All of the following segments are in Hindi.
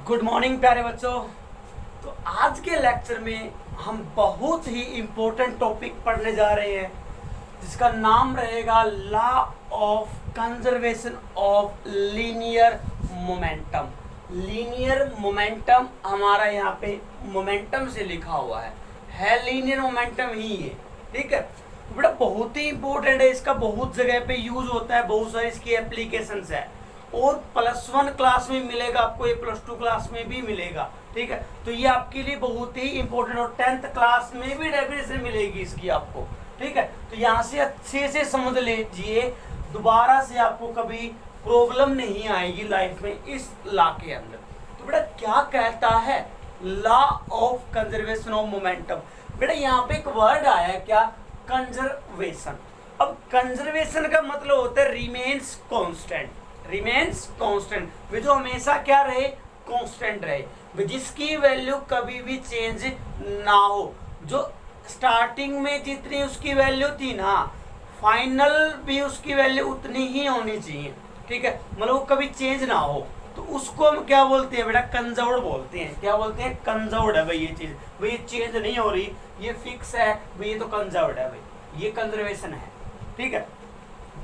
गुड मॉर्निंग प्यारे बच्चों। तो आज के लेक्चर में हम बहुत ही इम्पोर्टेंट टॉपिक पढ़ने जा रहे हैं जिसका नाम रहेगा law of conservation of linear momentum. Linear momentum हमारा यहाँ पे मोमेंटम से लिखा हुआ है लीनियर मोमेंटम ही है, ठीक है। तो बेटा बहुत ही इम्पोर्टेंट है, इसका बहुत जगह पे यूज होता है, बहुत सारी इसकी एप्लीकेशंस है और +1 क्लास में मिलेगा आपको, ये +2 क्लास में भी मिलेगा, ठीक है। तो ये आपके लिए बहुत ही इंपॉर्टेंट और 10th क्लास में भी डेफिनेशन मिलेगी इसकी आपको, ठीक है। तो यहाँ से अच्छे से समझ लीजिए, दोबारा से आपको कभी प्रॉब्लम नहीं आएगी लाइफ में इस लॉ के अंदर। तो बेटा क्या कहता है law of conservation of momentum? बेटा यहाँ पे एक वर्ड आया है क्या, कंजर्वेशन। अब कंजर्वेशन का मतलब होता है रिमेन्स कांस्टेंट, रिमेन्स कांस्टेंट, वे जो हमेशा क्या रहे, कांस्टेंट रहे, जिसकी वैल्यू कभी भी चेंज ना हो। जो स्टार्टिंग में जितनी उसकी वैल्यू थी ना, फाइनल भी उसकी वैल्यू उतनी ही होनी चाहिए, ठीक है, मतलब वो कभी चेंज ना हो। तो उसको हम क्या बोलते हैं बेटा, कंजर्व्ड बोलते हैं। क्या बोलते हैं? कंजर्व्ड है भाई ये चीज, भाई ये चेंज नहीं हो रही, ये फिक्स है भाई, ये तो कंजर्व्ड है भाई, ये कंजर्वेशन है, ठीक है।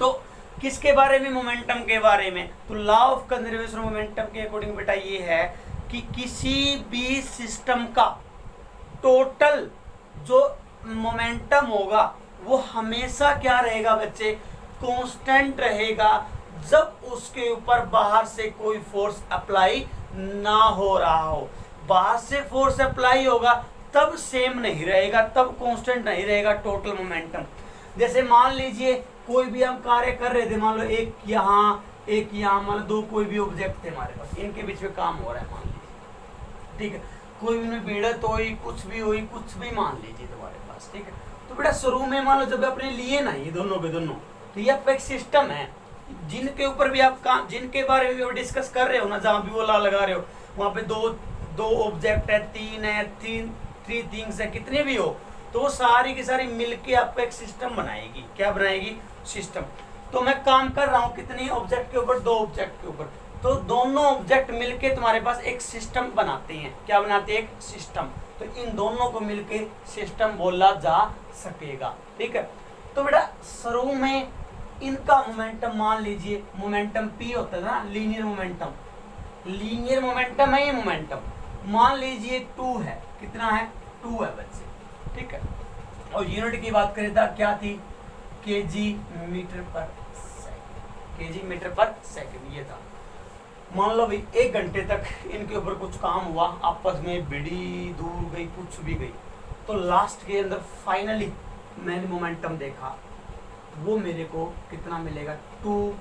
तो किसके बारे में? मोमेंटम के बारे में। तो लॉ ऑफ कंजर्वेशन मोमेंटम के अकॉर्डिंग बेटा ये है कि किसी भी सिस्टम का टोटल जो मोमेंटम होगा वो हमेशा क्या रहेगा बच्चे, कांस्टेंट रहेगा, जब उसके ऊपर बाहर से कोई फोर्स अप्लाई ना हो रहा हो। बाहर से फोर्स अप्लाई होगा तब सेम नहीं रहेगा, तब कांस्टेंट नहीं रहेगा टोटल मोमेंटम। जैसे मान लीजिए कोई भी हम कार्य कर रहे थे, मान लो एक यहाँ मान लो दो कोई भी ऑब्जेक्ट थे हमारे पास, इनके बीच में काम हो रहा है मान लीजिए, ठीक है। कोई भी भिड़त हुई, कुछ भी मान लीजिए तुम्हारे पास, ठीक है। तो बेटा शुरू में मान लो जब अपने लिए ना ये दोनों के दोनों, तो ये आपका एक सिस्टम है जिनके ऊपर भी आप काम, जिनके बारे में भी डिस्कस कर रहे हो ना, जहाँ भी वो लॉ लगा रहे हो, वहाँ पे दो ऑब्जेक्ट है, थ्री थिंग्स है, कितने भी हो, तो वो सारी की सारी मिलके आपको एक सिस्टम बनाएगी। क्या बनाएगी? सिस्टम। तो मैं काम कर रहा हूँ कितने ऑब्जेक्ट के ऊपर, 2 ऑब्जेक्ट के ऊपर, तो दोनों ऑब्जेक्ट मिलके तुम्हारे पास एक सिस्टम बनाते हैं। क्या बनाते हैं? एक सिस्टम। तो इन दोनों को मिलके सिस्टम बोला जा सकेगा, ठीक है। तो बेटा शुरू में इनका मोमेंटम मान लीजिए, मोमेंटम P होता है ना, लीनियर मोमेंटम, लीनियर मोमेंटम है ये मोमेंटम, मान लीजिए 2 है, कितना है? 2 है बच्चे, ठीक है। और यूनिट की बात करें तो क्या थी? केजी मीटर पर सेकंड, केजी मीटर पर सेकंड ये था। मान लो भाई 1 घंटे तक इनके ऊपर कुछ काम हुआ, आपस में भिड़ी, दूर गई, कुछ भी गई, तो लास्ट के अंदर फाइनली मैंने मोमेंटम देखा, वो मेरे को कितना मिलेगा? 2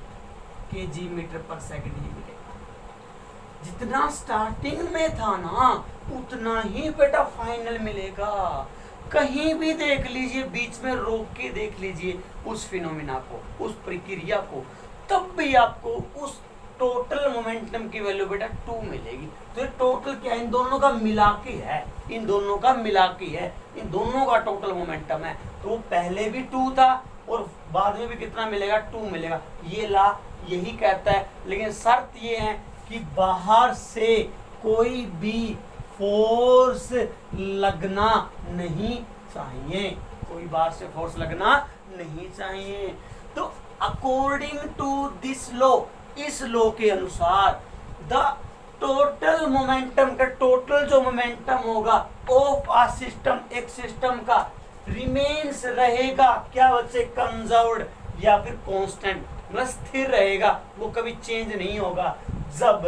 केजी मीटर पर सेकंड ही मिलेगा। जितना स्टार्टिंग में था ना उतना ही बेटा फाइनल मिलेगा। कहीं भी देख लीजिए, बीच में रोक के देख लीजिए उस फिनोमिना को, उस प्रक्रिया को, तब भी आपको उस टोटल मोमेंटम की वैल्यू बेटा 2 मिलेगी। तो ये टोटल क्या, इन दोनों का मिला के है, इन दोनों का मिला के है, इन दोनों का टोटल मोमेंटम है। तो पहले भी 2 था और बाद में भी कितना मिलेगा? 2 मिलेगा। ये लॉ यही कहता है, लेकिन शर्त ये है कि बाहर से कोई भी फोर्स लगना नहीं चाहिए, कोई बाहर से फोर्स लगना नहीं चाहिए। तो अकॉर्डिंग टू दिस लॉ, इस लॉ के अनुसार द टोटल मोमेंटम का, टोटल जो मोमेंटम होगा ऑफ अ सिस्टम, एक सिस्टम का, रिमेन्स रहेगा क्या बच्चे? कंजर्व्ड या फिर कांस्टेंट, मतलब स्थिर रहेगा, वो कभी चेंज नहीं होगा। जब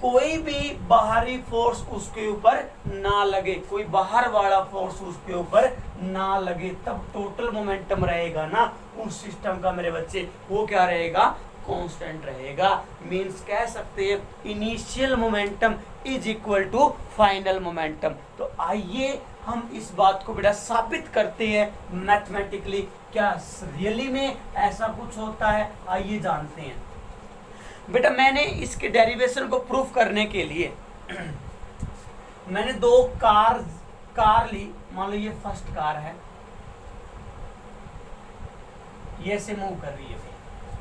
कोई भी बाहरी फोर्स उसके ऊपर ना लगे, कोई बाहर वाला फोर्स उसके ऊपर ना लगे, तब टोटल मोमेंटम रहेगा ना उस सिस्टम का मेरे बच्चे, वो क्या रहेगा? कांस्टेंट रहेगा। मींस कह सकते हैं initial momentum is equal to final momentum. तो आइए हम इस बात को बेटा साबित करते हैं मैथमेटिकली, क्या रियली में ऐसा कुछ होता है, आइए जानते हैं। बेटा मैंने इसके डेरिवेशन को प्रूफ करने के लिए मैंने 2 कार ली, मान लो ये फर्स्ट कार है, ये से मूव कर रही है,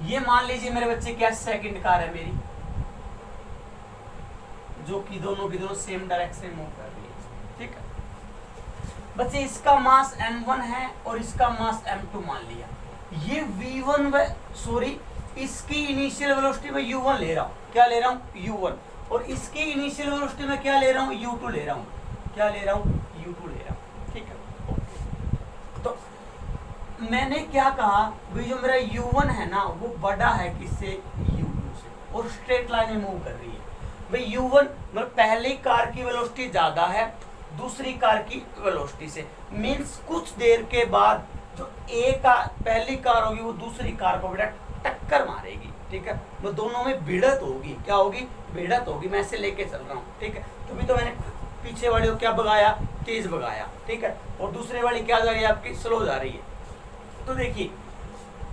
ये मान लीजिए मेरे बच्चे क्या सेकंड कार है मेरी, जो कि दोनों की दोनों सेम डायरेक्शन में मूव कर रही है। ठीक है बच्चे, इसका मास m1 है और इसका मास m2 मान लिया। ये v1 व सॉरी इसकी इनिशियल वेलोसिटी में u1 ले रहा हूँ, क्या ले रहा हूँ u1, और इसकी इनिशियल वेलोसिटी में क्या ले रहा हूँ u2 ले रहा हूँ, क्या ले रहा हूँ u2 ले रहा हूँ। ठीक है तो मैंने क्या कहा भाई, जो मेरा u1 है ना वो बड़ा है किससे, u2 से, और स्ट्रेट लाइन में मूव कर रही है। भाई u1 मतलब पहली कार की वेलोसिटी ज्यादा है दूसरी कार की वेलोसिटी से, मींस कुछ देर के बाद जो ए का पहली कार होगी वो दूसरी कार को बेटा टक्कर मारेगी। ठीक है वो दोनों में भिड़त होगी, क्या होगी, भिड़त होगी। मैं ऐसे लेके चल रहा हूँ। ठीक है तो भी तो मैंने पीछे वाली को क्या भगाया, तेज भगाया। ठीक है और दूसरे वाली क्या जा रही है, आपकी स्लो जा रही है। तो देखिए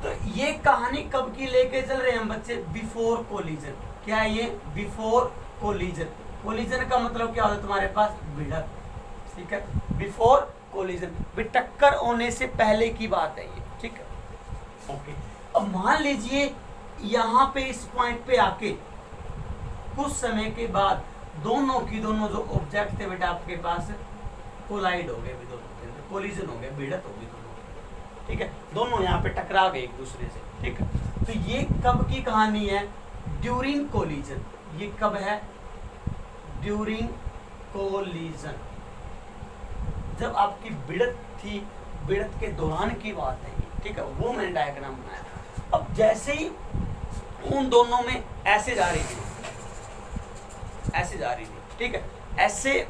तो ये कहानी कब की लेके चल रहे हैं हम बच्चे, बिफोर कोलिजन। क्या है ये, बिफोर कोलिजन। कोलिजन का मतलब क्या होता है तुम्हारे पास, भिड़त। ठीक है बिफोर कोलिजन, टक्कर होने से पहले की बात है ये। ठीक है ओके। अब मान लीजिए यहाँ पे इस पॉइंट पे आके कुछ समय के बाद दोनों की दोनों जो ऑब्जेक्ट थे बेटा आपके पास कोलाइड हो गए, दोनों के अंदर कोलिजन हो गया, भिड़त हो गई दोनों। ठीक है दोनों यहाँ पे टकरा गए एक दूसरे से। ठीक है तो ये कब की कहानी है, ड्यूरिंग कोलिजन। ये कब है, ड्यूरिंग कोलिजन, जब आपकी भिड़त थी, भिड़त के दौरान की बात है। ठीक है वो मैंने डायग्राम बनाया। अब जैसे ही उन दोनों में ऐसे जा रही थी, ऐसे जा रही थी। ठीक है ऐसे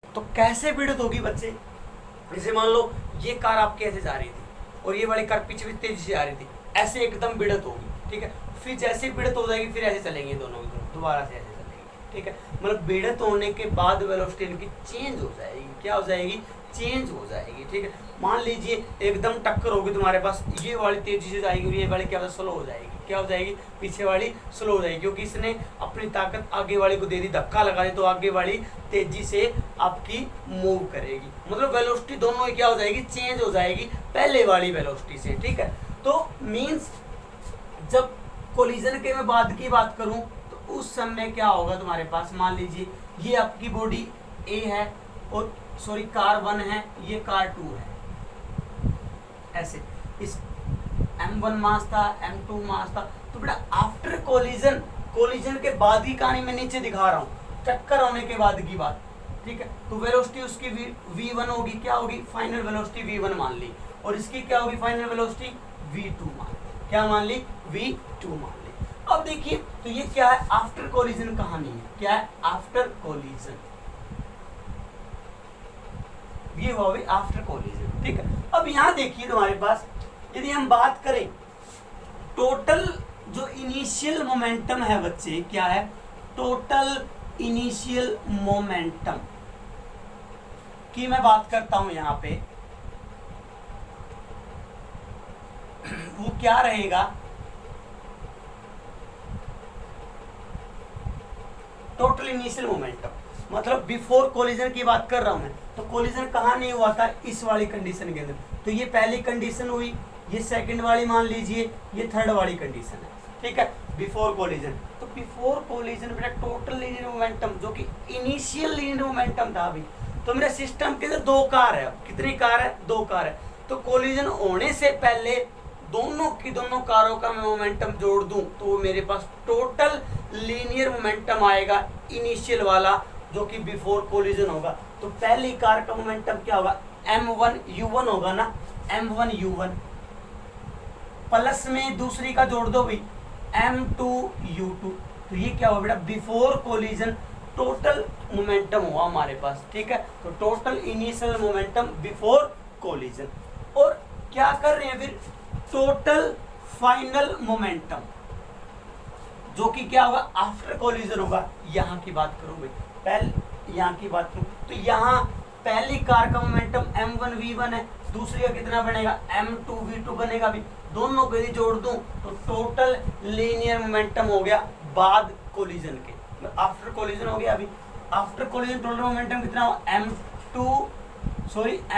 तो कैसे भिड़त होगी बच्चे, जैसे मान लो ये कार आपके ऐसे जा रही थी और ये वाली कार पीछे भी तेजी से जा रही थी, ऐसे एकदम भिड़त होगी। ठीक है फिर जैसे भिड़त हो जाएगी फिर ऐसे चलेंगे दोनों दोबारा से ऐसे चलेंगे। ठीक है मतलब भिड़त होने के बाद वेलोसिटी इनकी चेंज हो जाएगी, क्या हो जाएगी, चेंज हो जाएगी। ठीक है मान लीजिए एकदम टक्कर होगी तुम्हारे पास, ये वाली तेजी से जाएगी और ये वाली क्या स्लो हो जाएगी, क्या हो जाएगी, पीछे वाली स्लो हो जाएगी, क्योंकि इसने अपनी ताकत आगे वाली को दे दी, धक्का लगा दी तो आगे वाली तेजी से आपकी मूव करेगी। मतलब वेलोसिटी दोनों की क्या हो जाएगी, चेंज हो जाएगी पहले वाली वेलोसिटी से। ठीक है तो मीन्स जब कोलिजन के मैं बाद की बात करूं तो उस समय क्या होगा तुम्हारे पास, मान लीजिए ये आपकी बॉडी ए है और सॉरी कार 1 है, ये कार 2 है, ऐसे इस m1 मास था, m2 मास था। तो बेटा आफ्टर कोलिजन, कोलिजन के बाद की कहानी मैं नीचे दिखा रहा हूँ, टक्कर होने के बाद की बात। ठीक है तो वेलोसिटी उसकी v1 होगी, क्या होगी, फाइनल वेलोसिटी v1 मान ली, और इसकी क्या होगी, फाइनल वेलोसिटी v2 मान ली, क्या मान ली, v2 मान ली। अब देखिए तो ये क्या है, आफ्टर कोलिजन कहानी है, क्या है, आफ्टर कोलिजन, ये हुआ भी आफ्टर कोलिजन। ठीक है अब यहाँ देखिए तुम्हारे पास यदि हम बात करें टोटल जो इनिशियल मोमेंटम है बच्चे, क्या है, टोटल इनिशियल मोमेंटम की मैं बात करता हूं यहाँ पे, वो क्या रहेगा, टोटल इनिशियल मोमेंटम मतलब बिफोर कोलिजन की बात कर रहा हूं मैं। तो कोलिजन कहाँ नहीं हुआ था, इस वाली कंडीशन के अंदर। तो ये पहली कंडीशन हुई, ये सेकंड वाली मान लीजिए, ये थर्ड वाली कंडीशन है। ठीक है बिफोर कोलिजन। तो बिफोर कोलिजन बेटा टोटल लीनियर मोमेंटम जो कि इनिशियल लीनियर मोमेंटम था अभी, तो मेरे सिस्टम के अंदर 2 कार है, कितनी कार है, 2 कार है। तो कोलिजन होने से पहले दोनों की दोनों कारों का मैं मोमेंटम जोड़ दूं तो मेरे पास टोटल लीनियर मोमेंटम आएगा इनिशियल वाला, जो कि बिफोर कोलिजन होगा। तो पहली कार का मोमेंटम क्या होगा, m1u1 होगा ना, m1u1 प्लस में दूसरी का जोड़ दो भाई m2u2। तो ये क्या होगा बेटा, बिफोर कोलिजन टोटल मोमेंटम हुआ हमारे पास। ठीक है तो total initial momentum before collision. और क्या कर रहे हैं फिर, टोटल फाइनल मोमेंटम जो कि क्या होगा, आफ्टर कोलिजन होगा। यहाँ की बात करूं भाई, पहले यहाँ की बात करूं तो यहाँ पहली कार का मोमेंटम m1v1 है, दूसरी का कितना बनेगा, m2v2 बनेगा। भी दोनों को यदि जोड़ दूं तो टोटल लीनियर मोमेंटम हो गया बाद कोलिजन के, आफ्टर कोलिजन हो गया। अभी आफ्टर कोलिजन टोटल मोमेंटम कितना हो,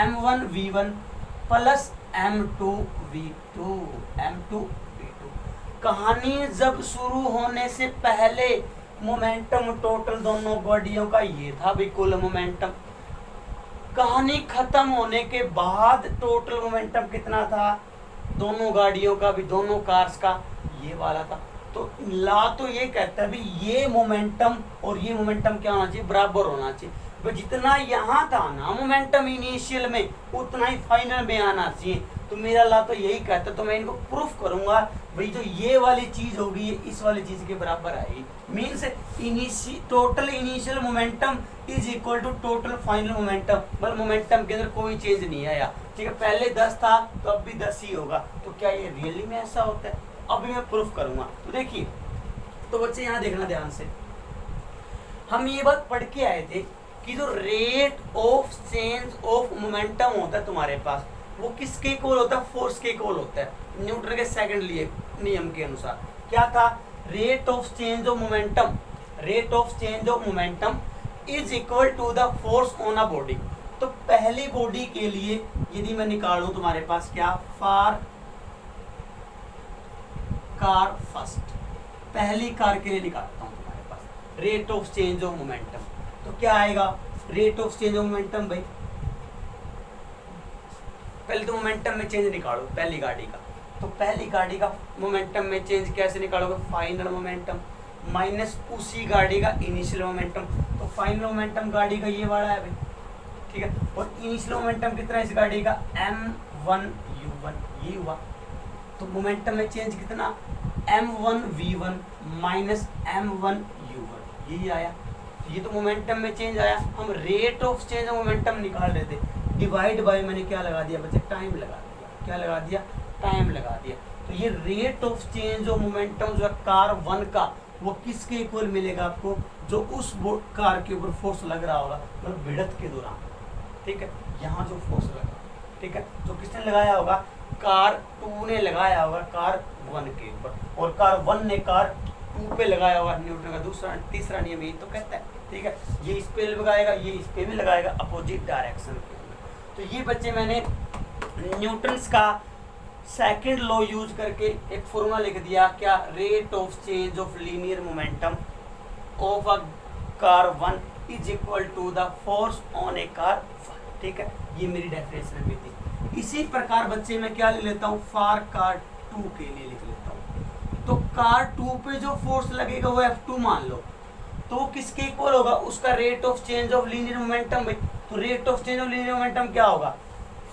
m1v1 प्लस m2v2। कहानी जब शुरू होने से पहले मोमेंटम टोटल दोनों गाड़ियों का ये था भी कुल मोमेंटम। कहानी खत्म होने के बाद टोटल मोमेंटम कितना था दोनों गाड़ियों का भी, दोनों कार्स का, ये वाला था। तो ला तो ये कहता है भी ये मोमेंटम और ये मोमेंटम क्या होना चाहिए, बराबर होना चाहिए। भाई जितना यहाँ था ना मोमेंटम इनिशियल में, उतना ही फाइनल में आना चाहिए। तो मेरा ला तो यही कहता है। तो मैं इनको प्रूफ करूंगा भाई जो ये वाली चीज होगी ये इस वाली चीज के बराबर आएगी। Means total initial momentum is equal to total final momentum. मतलब मोमेंटम के अंदर कोई चेंज नहीं आया, ठीक है। पहले 10 था तो अब भी 10 ही होगा। तो क्या ये रियली में ऐसा होता है? अभी मैं प्रूफ करूंगा। तो देखिए, तो बच्चे यहाँ देखना ध्यान से, हम ये बात पढ़ के आए थे कि जो rate of change of momentum होता है तुम्हारे पास, वो किसके इक्वल होता है, फोर्स के इक्वल होता है। न्यूटन के सेकंड लिए नियम के अनुसार क्या था, rate of change of momentum, rate of change of momentum is equal to the force on a body. तो पहली बॉडी के लिए यदि मैं निकालूं तुम्हारे पास क्या, फॉर कार फर्स्ट, पहली कार के लिए निकालता हूं तुम्हारे पास rate of change of momentum. तो क्या आएगा rate of change of momentum, भाई पहले तो मोमेंटम में चेंज निकालो पहली गाड़ी का। तो पहली गाड़ी का मोमेंटम में चेंज कैसे निकालोगे, फाइनल मोमेंटम माइनस उसी गाड़ी का इनिशियल मोमेंटम। तो फाइनल मोमेंटम गाड़ी का ये वाला है भाई, ठीक है। और इनिशियल मोमेंटम कितना है इस गाड़ी का, m1u1, ये हुआ। तो मोमेंटम में चेंज कितना, m1v1 माइनस m1u1, यही आया। ये तो मोमेंटम में चेंज आया। हम rate of change of momentum निकाल रहे थे, डिवाइड बाय मैंने क्या लगा दिया बच्चे, टाइम लगा दिया। क्या लगा दिया, टाइम लगा दिया। तो ये rate of change of momentum जो है कार 1 का, वो किसके इक्वल मिलेगा आपको, जो उस कार के ऊपर फोर्स लग रहा होगा, मतलब भिड़त के दौरान, ठीक है। यहाँ जो फोर्स लगा, ठीक है, जो किसने लगाया होगा, कार 2 ने लगाया होगा कार 1 के ऊपर, और कार 1 ने कार 2 पे लगाया होगा। न्यूटन का दूसरा तीसरा नियम यही तो कहता है, ठीक है। ये इस पे लगाएगा, ये इस पे भी लगाएगा, अपोजिट डायरेक्शन के अंदर। तो ये बच्चे मैंने न्यूटन्स का सेकंड लॉ यूज करके एक फॉर्मूला लिख दिया, क्या, rate of change of linear momentum of a car 1 is equal to the force on a car 1, ठीक है। ये मेरी डेफिनेशन भी थी। इसी प्रकार बच्चे मैं क्या लिख लेता हूँ, फॉर कार 2 के लिए लिख लेता हूँ। तो कार 2 पे जो फोर्स लगेगा वो F2 मान लो, तो वो किसके इक्वल होगा, उसका rate of change of linear momentum. भाई तो rate of change of linear momentum क्या होगा,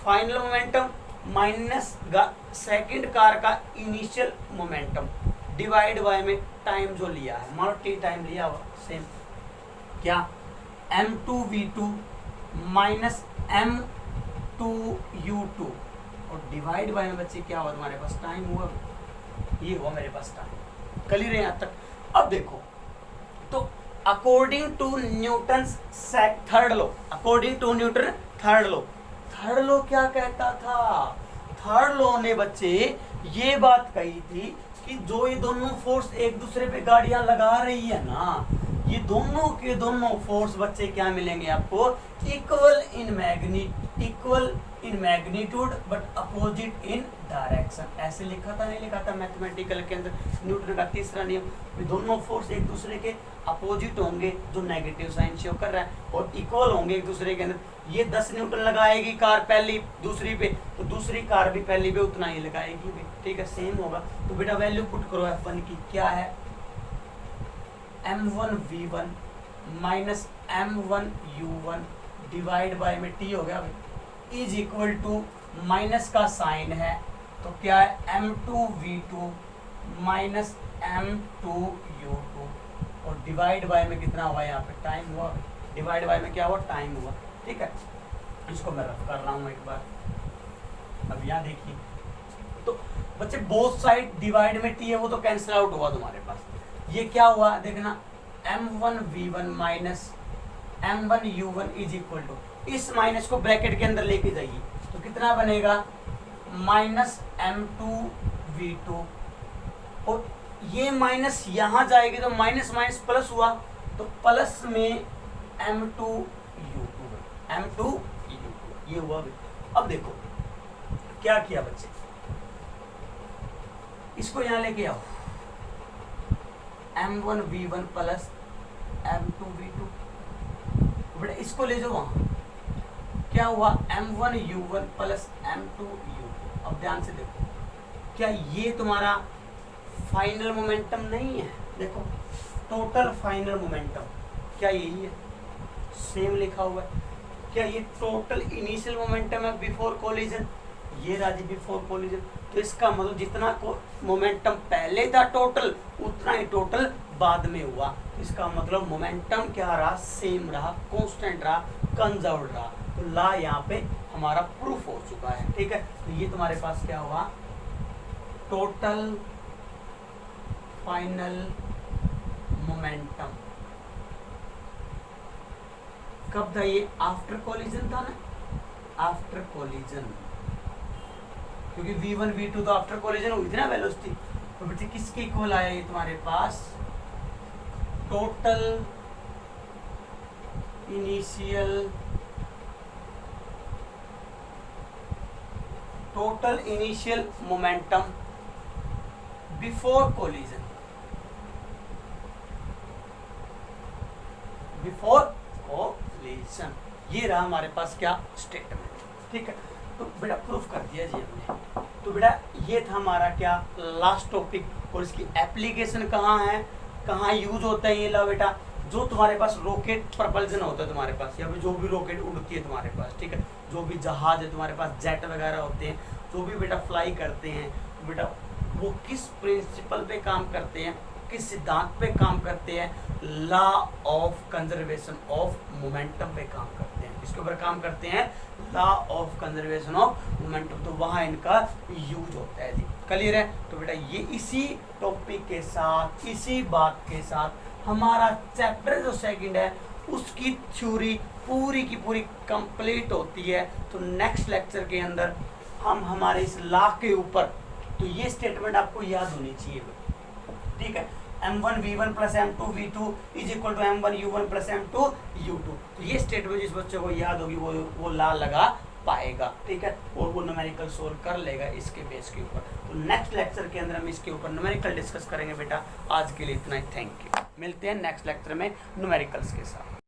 final momentum minus second car का इनिशियल मोमेंटम डिवाइड बाय में टाइम जो लिया है, मान लो t टाइम लिया हुआ, सेम क्या, m2v2 माइनस m2u2 और डिवाइड बाय में बच्चे क्या हुआ तुम्हारे पास, टाइम हुआ, ये हुआ मेरे पास टाइम। कल ही रहे यहाँ तक। अब देखो, तो according to Newton third law, according to Newton third law, third law क्या कहता था, थर्ड लॉ ने बच्चे ये बात कही थी कि जो ये दोनों फोर्स एक दूसरे पे गाड़ियां लगा रही है ना, ये दोनों के दोनों फोर्स बच्चे क्या मिलेंगे आपको, equal in magnitude but opposite in direction. ऐसे लिखा था, नहीं लिखा था मैथमेटिकल के अंदर, न्यूटन का तीसरा नियम, दोनों फोर्स एक दूसरे के अपोजिट होंगे, जो नेगेटिव साइन शो कर रहा है, और इक्वल होंगे एक दूसरे के अंदर। ये 10 न्यूटन लगाएगी कार पहली दूसरी पे, तो दूसरी कार भी पहली पे उतना ही लगाएगी, ठीक है, सेम होगा। तो बेटा वैल्यू पुट करो F1 की, क्या है, m1v1 minus m1u1 divide by में t हो गया इज इक्वल टू, माइनस का साइन है तो क्या है, m2v2 माइनस m2u2 और डिवाइड बाय में कितना हुआ, यहाँ पे टाइम हुआ, डिवाइड बाय में क्या हुआ, टाइम हुआ, ठीक है। इसको मैं रफ कर रहा हूँ एक बार। अब यहाँ देखिए, तो बच्चे बोथ साइड डिवाइड में t है वो तो कैंसिल आउट हुआ तुम्हारे पास। ये क्या हुआ देखना, m1v1 minus m1u1 is equal to, इस माइनस को ब्रैकेट के अंदर लेके जाइए तो कितना बनेगा, माइनस m2v2, और ये माइनस यहाँ जाएगी तो माइनस माइनस प्लस हुआ, तो प्लस में m2u2, ये हुआ भी। अब देखो क्या किया बच्चे, इसको यहाँ लेके आओ, m1v1 प्लस M2V2। बेटा इसको ले जाओ वहाँ, क्या हुआ M1U1 प्लस M2U2। अब ध्यान से देखो, क्या ये तुम्हारा फाइनल मोमेंटम नहीं है? देखो टोटल फाइनल मोमेंटम क्या यही है, सेम लिखा हुआ है। क्या ये टोटल इनिशियल मोमेंटम है बिफोर कोलिजन? ये राजी बिफोर कोलिजन। तो इसका मतलब जितना मोमेंटम पहले था टोटल, उतना ही टोटल बाद में हुआ। इसका मतलब मोमेंटम क्या रहा? सेम रहा, कांस्टेंट रहा, कंजर्व्ड रहा। तो ला यहाँ पे हमारा प्रूफ हो चुका है। ठीक है, तो ये तुम्हारे पास क्या हुआ? टोटल फाइनल मोमेंटम कब था? ये आफ्टर कोलिजन था ना, आफ्टर कोलिजन, क्योंकि V1 V2 तो आफ्टर कोलिजन हुई थी ना वेलोसिटी। तो बेटे किसके इक्वल आया ये तुम्हारे पास? Total initial momentum before collision, before collision. ये रहा हमारे पास क्या? स्टेटमेंट। ठीक है, तो बेटा प्रूफ कर दिया जी हमने। तो बेटा ये था हमारा क्या? Last topic. और इसकी एप्लीकेशन कहाँ है, कहाँ यूज होता है? ये ला बेटा, जो तुम्हारे पास रॉकेट प्रपल्जन होता है तुम्हारे पास, या फिर जो भी रॉकेट उड़ती है तुम्हारे पास, ठीक है, जो भी जहाज है तुम्हारे पास, जेट वगैरह होते हैं, जो भी बेटा फ्लाई करते हैं, तो बेटा वो किस प्रिंसिपल पे काम करते हैं, किस सिद्धांत पे काम करते हैं? Law of conservation of momentum पे काम करते हैं। किसके ऊपर काम करते हैं? Law of conservation of momentum. तो वहाँ इनका यूज होता है जी। क्लियर है? तो बेटा ये इसी टॉपिक के साथ, इसी बात के साथ हमारा चैप्टर जो सेकंड है उसकी थ्योरी पूरी की पूरी कंप्लीट होती है। तो नेक्स्ट लेक्चर के अंदर हम हमारे इस लॉ के ऊपर, तो ये स्टेटमेंट आपको याद होनी चाहिए। ठीक है, M1V1 plus M2V2 is equal to M1U1 plus M2U2। तो ये स्टेटमेंट जिस बच्चे को याद होगी वो ला लगा पाएगा। ठीक है, और वो न्यूमेरिकल सोल्व कर लेगा इसके बेस के ऊपर। तो नेक्स्ट लेक्चर के अंदर हम इसके ऊपर न्यूमेरिकल डिस्कस करेंगे बेटा। आज के लिए इतना ही, थैंक यू। मिलते हैं नेक्स्ट लेक्चर में न्यूमेरिकल्स के साथ।